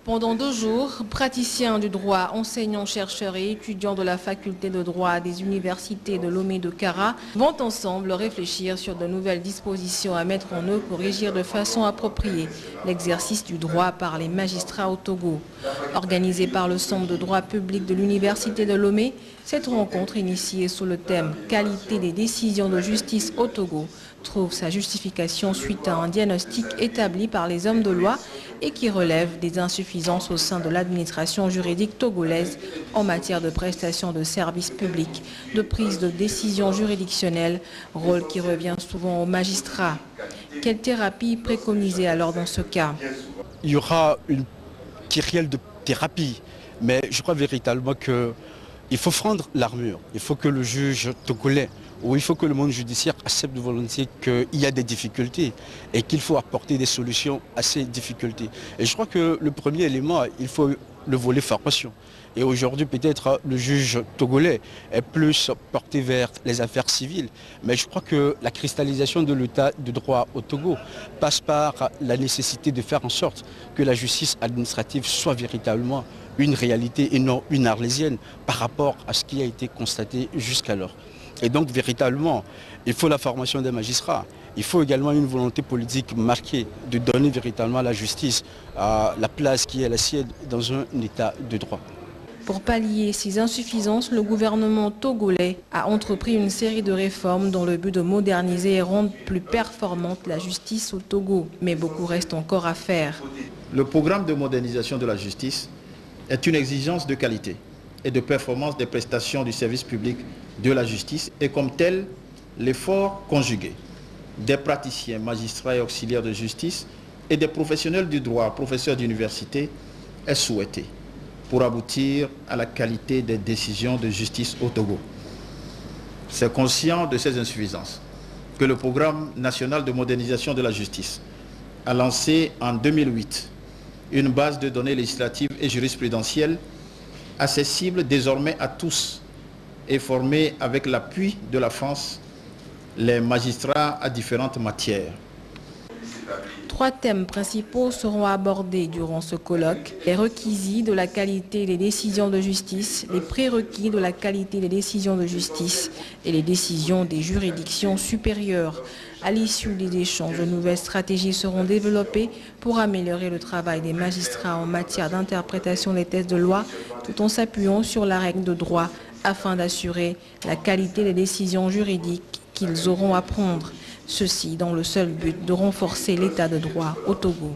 Pendant 2 jours, praticiens du droit, enseignants, chercheurs et étudiants de la faculté de droit des universités de Lomé de Kara vont ensemble réfléchir sur de nouvelles dispositions à mettre en œuvre pour régir de façon appropriée l'exercice du droit par les magistrats au Togo. Organisée par le Centre de droit public de l'université de Lomé, cette rencontre initiée sous le thème « Qualité des décisions de justice au Togo » trouve sa justification suite à un diagnostic établi par les hommes de loi et qui relève des insuffisances au sein de l'administration juridique togolaise en matière de prestation de services publics, de prise de décision juridictionnelle, rôle qui revient souvent aux magistrats. Quelle thérapie préconisée alors dans ce cas? Il y aura une kyrielle de thérapie, mais je crois véritablement qu'il faut prendre l'armure. Il faut que le juge togolais ou il faut que le monde judiciaire accepte de volontiers qu'il y a des difficultés et qu'il faut apporter des solutions à ces difficultés. Et je crois que le premier élément, il faut le volet formation. Et aujourd'hui, peut-être le juge togolais est plus porté vers les affaires civiles. Mais je crois que la cristallisation de l'état de droit au Togo passe par la nécessité de faire en sorte que la justice administrative soit véritablement une réalité et non une arlésienne par rapport à ce qui a été constaté jusqu'alors. Et donc, véritablement, il faut la formation des magistrats. Il faut également une volonté politique marquée de donner véritablement à la justice la place qui est la sienne dans un état de droit. Pour pallier ces insuffisances, le gouvernement togolais a entrepris une série de réformes dans le but de moderniser et rendre plus performante la justice au Togo. Mais beaucoup reste encore à faire. Le programme de modernisation de la justice est une exigence de qualité et de performance des prestations du service public de la justice et comme tel, l'effort conjugué des praticiens, magistrats et auxiliaires de justice et des professionnels du droit, professeurs d'université, est souhaité pour aboutir à la qualité des décisions de justice au Togo. C'est conscient de ces insuffisances que le programme national de modernisation de la justice a lancé en 2008 une base de données législatives et jurisprudentielles accessible désormais à tous et formé avec l'appui de la France les magistrats à différentes matières. 3 thèmes principaux seront abordés durant ce colloque. Les requis de la qualité des décisions de justice, les prérequis de la qualité des décisions de justice et les décisions des juridictions supérieures. À l'issue des échanges, de nouvelles stratégies seront développées pour améliorer le travail des magistrats en matière d'interprétation des textes de loi, tout en s'appuyant sur la règle de droit afin d'assurer la qualité des décisions juridiques qu'ils auront à prendre. Ceci dans le seul but de renforcer l'état de droit au Togo.